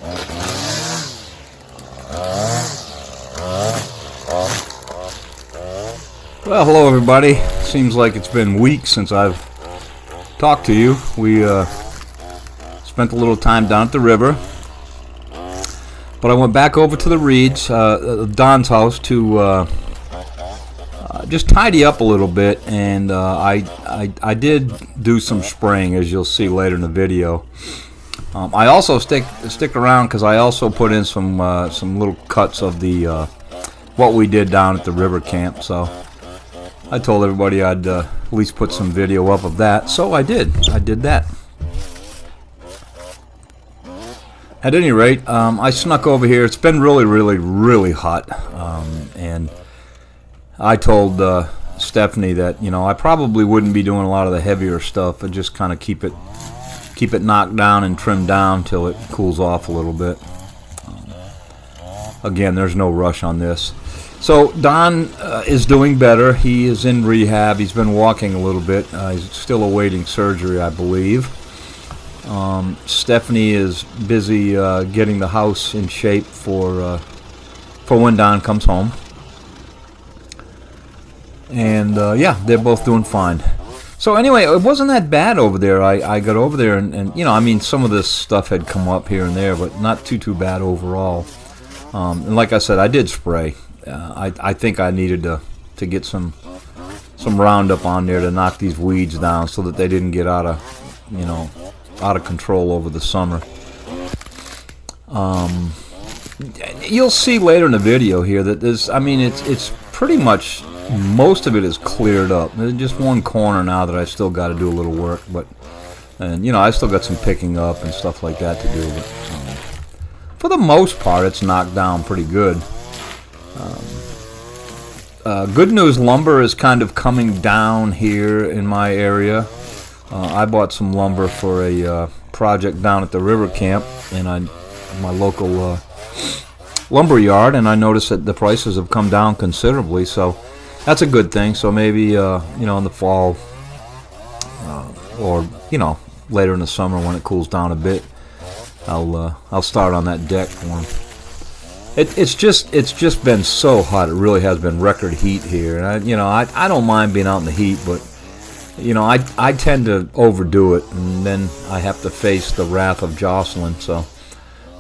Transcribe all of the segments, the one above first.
Well, hello everybody. Seems like it's been weeks since I've talked to you. We spent a little time down at the river, but I went back over to the Reeds, Don's house, to just tidy up a little bit, and I did do some spraying, as you'll see later in the video. I also stick around because I also put in some little cuts of the what we did down at the river camp. So I told everybody I'd at least put some video up of that, so I did. I did that. At any rate, I snuck over here. It's been really hot, and I told Stephanie that, you know, I probably wouldn't be doing a lot of the heavier stuff, but just kind of keep it knocked down and trimmed down till it cools off a little bit. Again, there's no rush on this. So Don is doing better. He is in rehab. He's been walking a little bit. He's still awaiting surgery, I believe. Stephanie is busy getting the house in shape for when Don comes home. And yeah, they're both doing fine. So anyway, it wasn't that bad over there. I got over there and you know, I mean, some of this stuff had come up here and there, but not too bad overall. And like I said, I did spray. I think I needed to get some Roundup on there to knock these weeds down so that they didn't get out of control over the summer. You'll see later in the video here that there's, I mean, it's pretty much, most of it is cleared up. There's just one corner now that I still got to do a little work, and you know, I still got some picking up and stuff like that to do. But for the most part, it's knocked down pretty good. Good news, lumber is kind of coming down here in my area. I bought some lumber for a project down at the river camp in my local lumber yard, and I noticed that the prices have come down considerably, so that's a good thing. So maybe you know, in the fall or you know, later in the summer when it cools down a bit, I'll start on that deck for them. It's just been so hot. It really has been record heat here, and I don't mind being out in the heat, but you know, I tend to overdo it, and then I have to face the wrath of Jocelyn. So,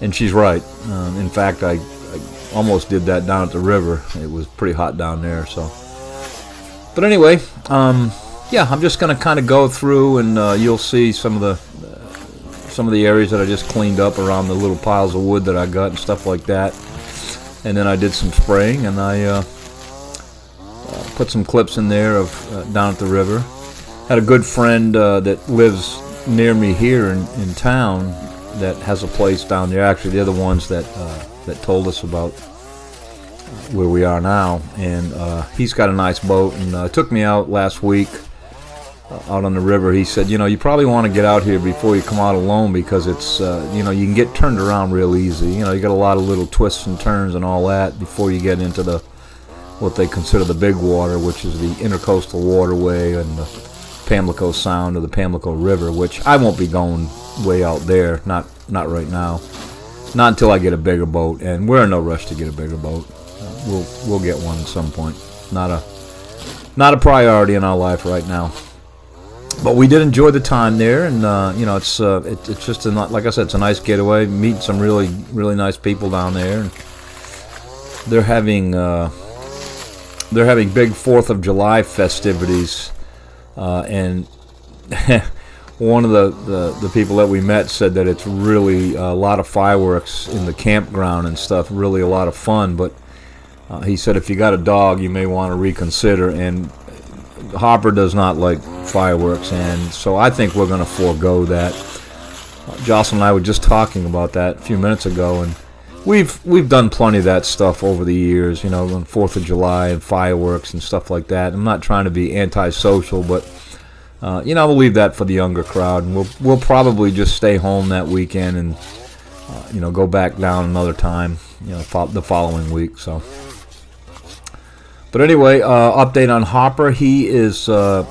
and she's right. In fact, I almost did that down at the river. It was pretty hot down there. So, but anyway, yeah, I'm just gonna kind of go through, and you'll see some of the areas that I just cleaned up around the little piles of wood that I got and stuff like that. And then I did some spraying, and I put some clips in there of down at the river. Had a good friend that lives near me here in town that has a place down there. Actually, they're the ones that told us about where we are now. And he's got a nice boat, and took me out last week out on the river. He said, you know, you probably want to get out here before you come out alone, because it's you know, you can get turned around real easy. You know, you got a lot of little twists and turns and all that before you get into what they consider the big water, which is the intercoastal waterway and the Pamlico Sound or the Pamlico River, which I won't be going way out there, not right now, not until I get a bigger boat, and we're in no rush to get a bigger boat. We'll get one at some point. Not a priority in our life right now. But we did enjoy the time there, and you know, it's just like I said, it's a nice getaway. Meeting some really nice people down there, and they're having big 4th of July festivities, and one of the people that we met said that it's really a lot of fireworks in the campground and stuff. Really a lot of fun, but he said if you got a dog, you may want to reconsider. And Hopper does not like fireworks, and so I think we're going to forego that. Jocelyn and I were just talking about that a few minutes ago, and we've done plenty of that stuff over the years, you know, on 4th of July and fireworks and stuff like that. I'm not trying to be antisocial, but you know, we'll leave that for the younger crowd, and we'll probably just stay home that weekend and you know, go back down another time, you know, the following week. So. But anyway, update on Hopper. He is still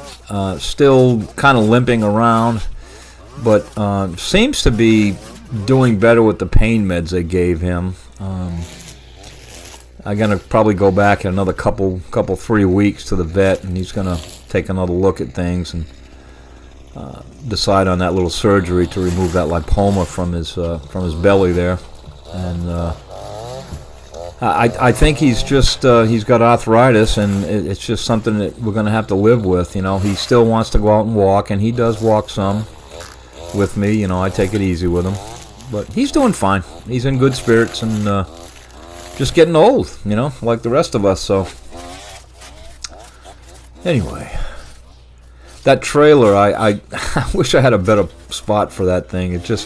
kind of limping around, but seems to be doing better with the pain meds they gave him. I'm gonna probably go back in another couple 3 weeks to the vet, and he's gonna take another look at things and decide on that little surgery to remove that lipoma from his belly there. And I think he's just he's got arthritis, and it's just something that we're gonna have to live with. You know, he still wants to go out and walk, and he does walk some with me. You know, I take it easy with him, but he's doing fine. He's in good spirits, and just getting old, you know, like the rest of us. So anyway, that trailer, I wish I had a better spot for that thing. It's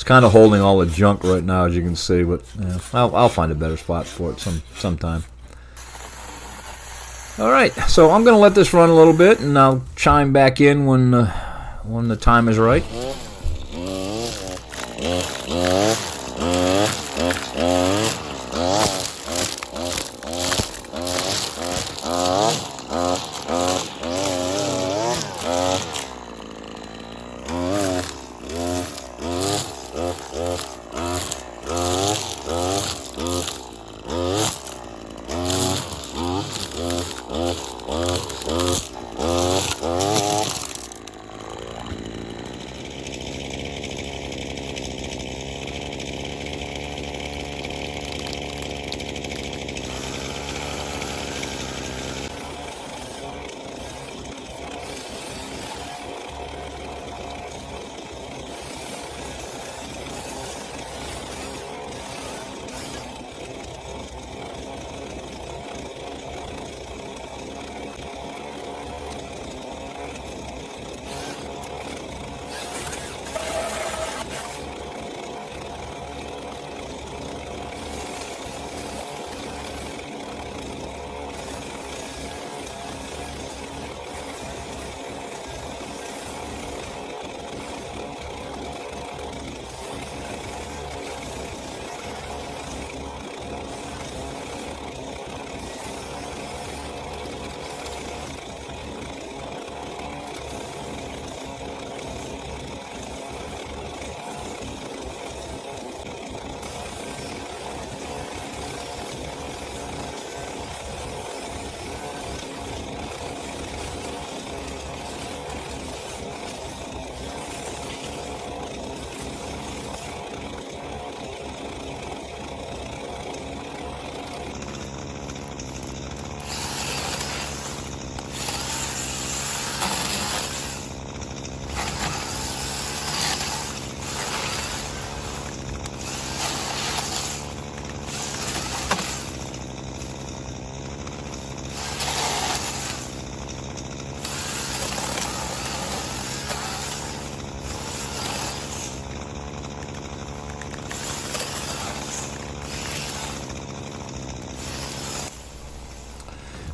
kind of holding all the junk right now, as you can see, but yeah, I'll find a better spot for it sometime. All right, so I'm gonna let this run a little bit, and I'll chime back in when the time is right.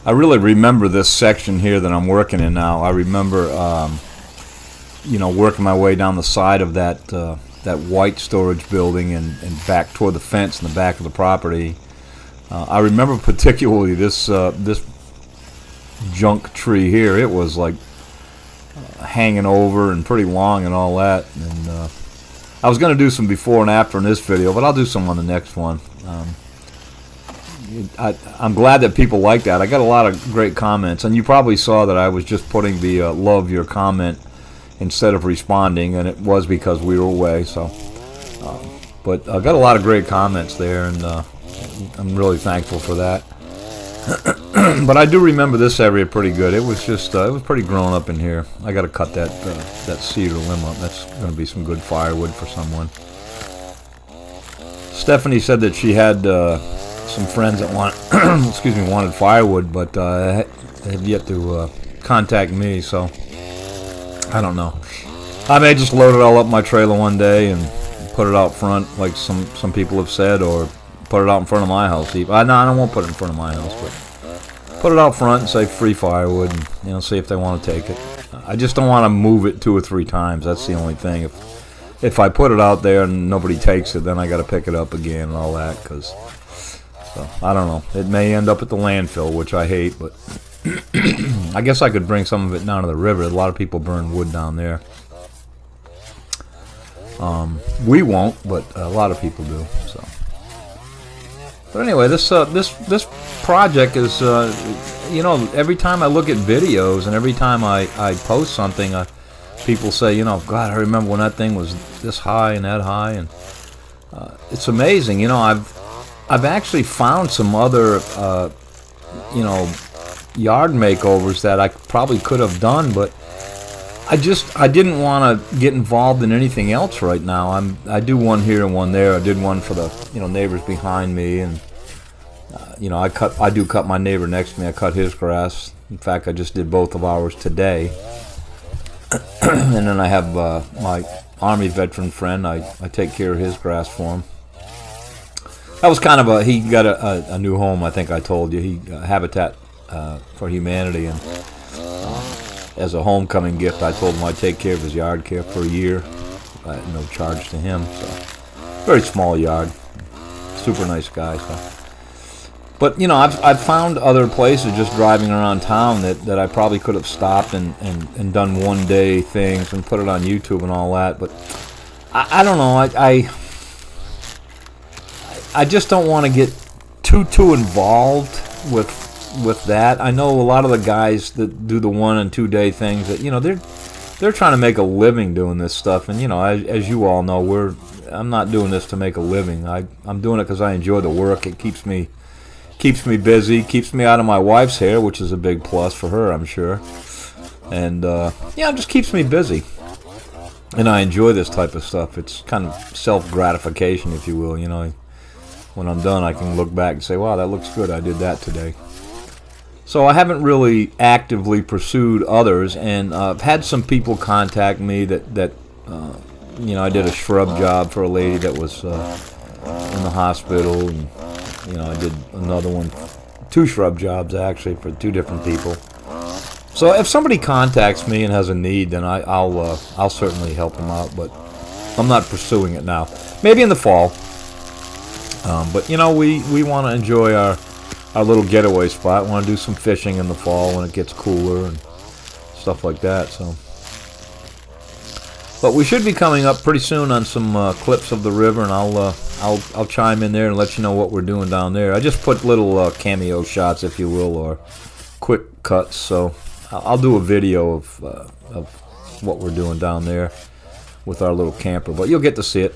I really remember this section here that I'm working in now. I remember, you know, working my way down the side of that white storage building and back toward the fence in the back of the property. I remember particularly this junk tree here. It was like hanging over and pretty long and all that. And I was going to do some before and after in this video, but I'll do some on the next one. I'm glad that people like that. I got a lot of great comments, and you probably saw that I was just putting the love your comment instead of responding, and it was because we were away. So, but I got a lot of great comments there, and I'm really thankful for that. But I do remember this area pretty good. It was just it was pretty grown up in here. I got to cut that cedar limb up. That's going to be some good firewood for someone. Stephanie said that she had some friends that wanted firewood, but have yet to contact me, so I don't know. I may just load it all up my trailer one day and put it out front, like some people have said, or put it out in front of my house. No, I won't put it in front of my house, but put it out front and say free firewood, and see if they want to take it. I just don't want to move it 2 or 3 times. That's the only thing. If I put it out there and nobody takes it, then I got to pick it up again and all that. So I don't know. It may end up at the landfill, which I hate, but I guess I could bring some of it down to the river. A lot of people burn wood down there. We won't, but a lot of people do. So, but anyway, this project is, you know, every time I look at videos and every time I post something, people say, you know, God, I remember when that thing was this high and that high, and it's amazing. You know, I've actually found some other, you know, yard makeovers that I probably could have done, but I didn't want to get involved in anything else right now. I do one here and one there. I did one for the, you know, neighbors behind me, and you know, I do cut my neighbor next to me. I cut his grass. In fact, I just did both of ours today. And then I have my Army veteran friend. I take care of his grass for him. That was kind of he got a new home, I think I told you. He Habitat for Humanity, and as a homecoming gift, I told him I'd take care of his yard care for a year. No charge to him. So, very small yard. Super nice guy. So. But, you know, I've found other places just driving around town that I probably could have stopped and done one-day things and put it on YouTube and all that. But I don't know. I just don't want to get too involved with that. I know a lot of the guys that do the 1 and 2 day things that, you know, they're trying to make a living doing this stuff. And, you know, as you all know, I'm not doing this to make a living. I'm doing it because I enjoy the work. It keeps me busy, keeps me out of my wife's hair, which is a big plus for her, I'm sure. And yeah, it just keeps me busy. And I enjoy this type of stuff. It's kind of self-gratification, if you will. You know, when I'm done, I can look back and say, wow, that looks good. I did that today. So I haven't really actively pursued others, and I've had some people contact me that you know, I did a shrub job for a lady that was in the hospital, and you know, I did another one, 2 shrub jobs actually for 2 different people. So if somebody contacts me and has a need, then I'll certainly help them out. But I'm not pursuing it now. Maybe in the fall. But you know, we want to enjoy our little getaway spot. Want to do some fishing in the fall when it gets cooler and stuff like that. So. But we should be coming up pretty soon on some clips of the river, and I'll chime in there and let you know what we're doing down there. I just put little cameo shots, if you will, or quick cuts. So I'll do a video of what we're doing down there with our little camper, but you'll get to see it.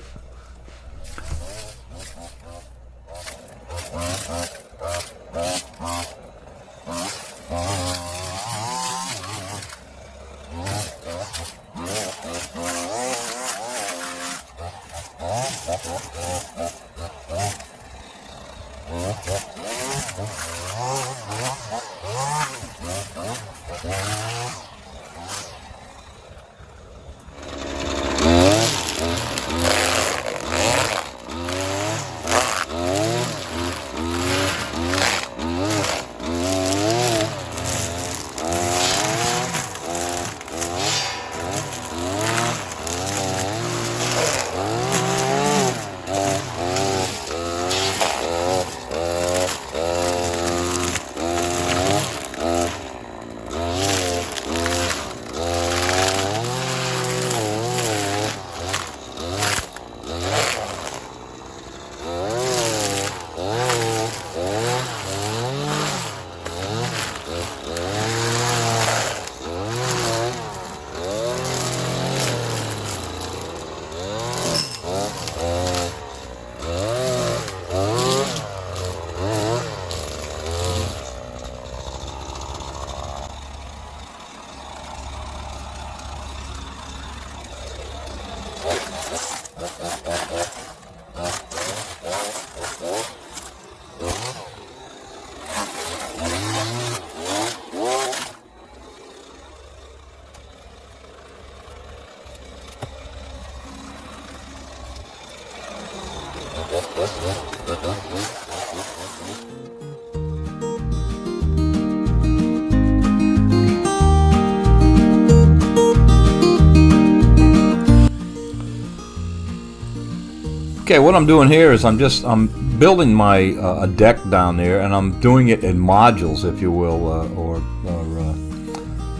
Okay, what I'm doing here is I'm building my a deck down there, and I'm doing it in modules, if you will, or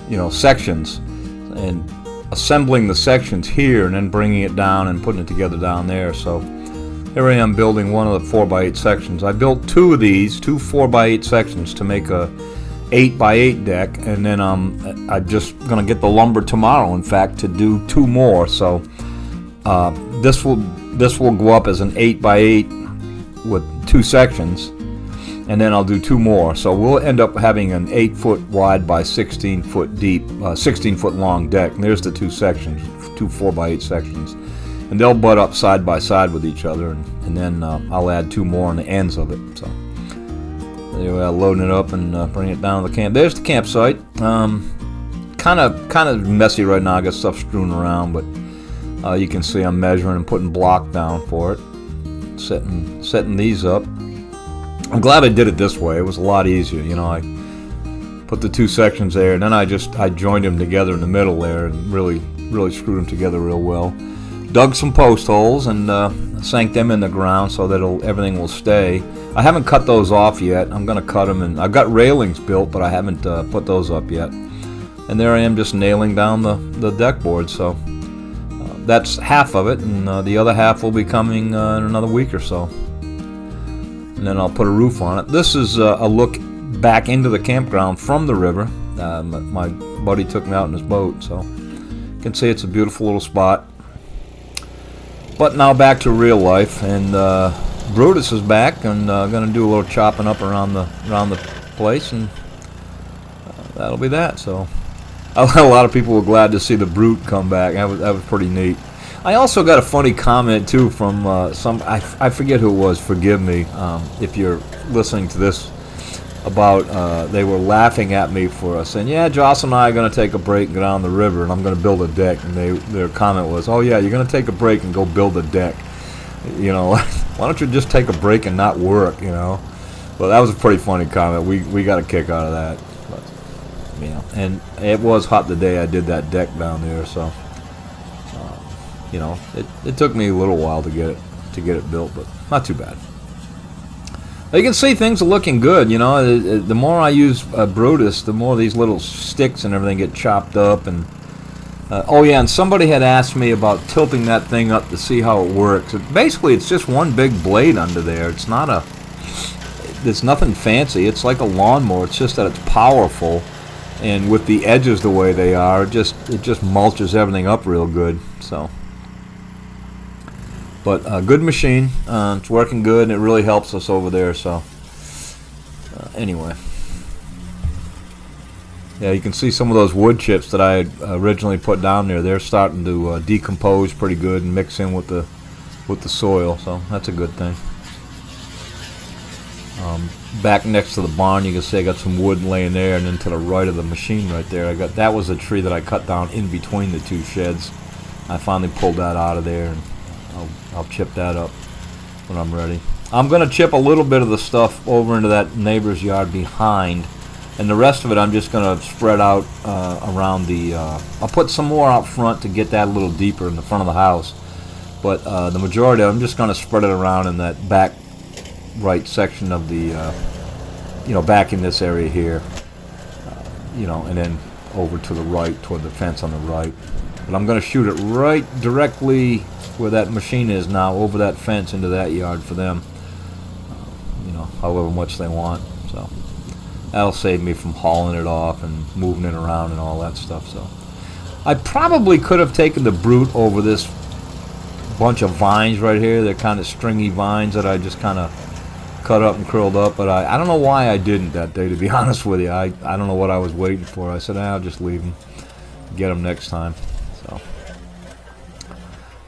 you know, sections. And assembling the sections here and then bringing it down and putting it together down there. So here I am building one of the 4x8 sections. I built two of these, two 4x8 sections to make a 8x8 deck, and then I'm just gonna get the lumber tomorrow, in fact, to do two more. So this will go up as an 8x8 with two sections, and then I'll do two more. So we'll end up having an 8-foot wide by 16-foot deep, 16-foot long deck. And there's the two sections, two 4x8 sections, and they'll butt up side by side with each other, and then I'll add two more on the ends of it. So anyway, I'll load it up and bring it down to the camp. There's the campsite. Kind of messy right now. I got stuff strewn around, but you can see I'm measuring and putting block down for it, setting these up. I'm glad I did it this way. It was a lot easier. You know, I put the two sections there, and then I joined them together in the middle there, and really screwed them together real well. Dug some post holes and sank them in the ground so that everything will stay. I haven't cut those off yet. I'm going to cut them, and I've got railings built, but I haven't put those up yet. And there I am just nailing down the deck board. So that's half of it, and the other half will be coming in another week or so. And then I'll put a roof on it. This is a look back into the campground from the river. My buddy took me out in his boat, so you can see it's a beautiful little spot. But now back to real life, and Brutus is back, and going to do a little chopping up around the place, and that'll be that. So a lot of people were glad to see the Brute come back. That was pretty neat. I also got a funny comment too from I forget who it was. Forgive me if you're listening to this. About they were laughing at me for saying, yeah, Joss and I are going to take a break and go down the river, and I'm going to build a deck. And their comment was, oh yeah, you're going to take a break and go build a deck. You know, why don't you just take a break and not work? You know. Well, that was a pretty funny comment. We got a kick out of that. But, you know, and it was hot the day I did that deck down there, so. You know, it took me a little while to get it built, but not too bad. You can see things are looking good. You know, the more I use Brutus, the more these little sticks and everything get chopped up. And oh yeah, and somebody had asked me about tilting that thing up to see how it works. Basically, it's just one big blade under there. It's nothing fancy. It's like a lawnmower. It's just that it's powerful, and with the edges the way they are, it just mulches everything up real good. So. But a good machine. It's working good, and it really helps us over there. So anyway, yeah, you can see some of those wood chips that I had originally put down there. They're starting to decompose pretty good and mix in with the soil. So that's a good thing. Back next to the barn, you can see I got some wood laying there, and then to the right of the machine right there, that was a tree that I cut down in between the two sheds. I finally pulled that out of there, and I'll chip that up when I'm ready. I'm going to chip a little bit of the stuff over into that neighbor's yard behind, and the rest of it I'm just going to spread out around the... I'll put some more out front to get that a little deeper in the front of the house, but the majority of it, I'm just going to spread it around in that back right section of the... you know, back in this area here, you know, and then over to the right toward the fence on the right. But I'm going to shoot it right directly where that machine is now, over that fence into that yard for them, you know, however much they want. So that'll save me from hauling it off and moving it around and all that stuff. So I probably could have taken the Brute over this bunch of vines right here. They're kind of stringy vines that I just kind of cut up and curled up, but I don't know why I didn't that day, to be honest with you. I don't know what I was waiting for. I said, I'll just leave them, get them next time. So,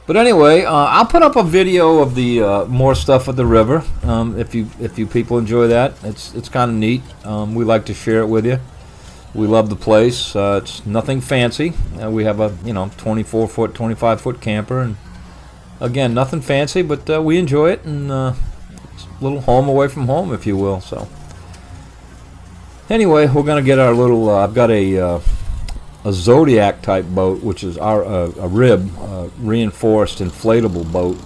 but anyway, I'll put up a video of the more stuff at the river. If you people enjoy that, it's kind of neat. We like to share it with you. We love the place. It's nothing fancy. We have a 24-foot, 25-foot camper, and again, nothing fancy, but we enjoy it, and it's a little home away from home, if you will. So anyway, we're gonna get our little. I've got a Zodiac type boat, which is a rib reinforced inflatable boat.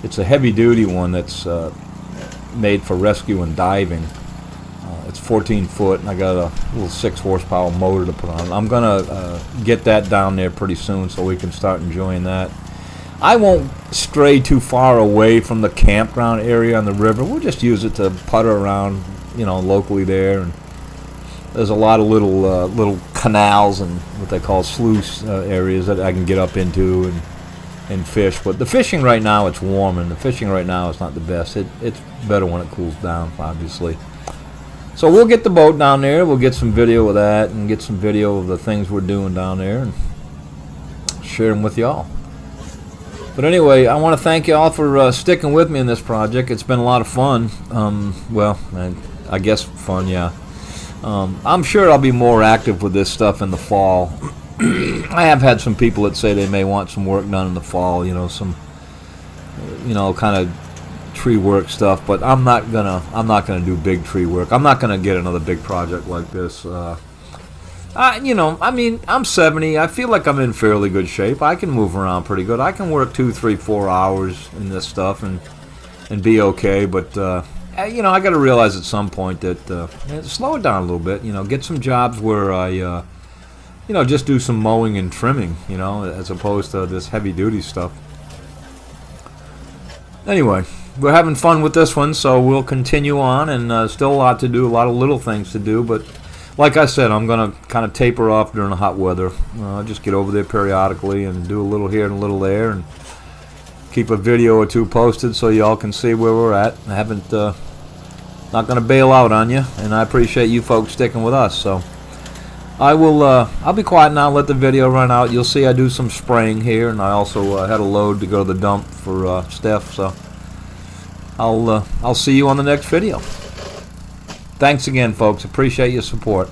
It's a heavy duty one that's made for rescue and diving. It's 14 foot, and I got a little 6 horsepower motor to put on. I'm gonna get that down there pretty soon so we can start enjoying that. I won't stray too far away from the campground area on the river. We'll just use it to putter around, you know, locally there. And there's a lot of little canals and what they call sluice areas that I can get up into and fish. But the fishing right now, it's warm, and the fishing right now is not the best. It's better when it cools down, obviously. So we'll get the boat down there. We'll get some video of that and get some video of the things we're doing down there and share them with y'all. But anyway, I want to thank you all for sticking with me in this project. It's been a lot of fun. Well, I guess fun, yeah. I'm sure I'll be more active with this stuff in the fall. I have had some people that say they may want some work done in the fall, you know, some, you know, kind of tree work stuff. But I'm not gonna do big tree work. I'm not gonna get another big project like this. You know, I mean, I'm 70. I feel like I'm in fairly good shape. I can move around pretty good. I can work 2, 3, 4 hours in this stuff and be okay. But you know, I got to realize at some point that slow it down a little bit. You know, get some jobs where I, you know, just do some mowing and trimming. You know, as opposed to this heavy duty stuff. Anyway, we're having fun with this one, so we'll continue on. And still a lot to do, a lot of little things to do, but. Like I said, I'm going to kind of taper off during the hot weather. I'll just get over there periodically and do a little here and a little there and keep a video or two posted so y'all can see where we're at. I haven't, not going to bail out on you, and I appreciate you folks sticking with us. So I'll be quiet now, let the video run out. You'll see I do some spraying here, and I also had a load to go to the dump for Steph. So I'll see you on the next video. Thanks again, folks. Appreciate your support.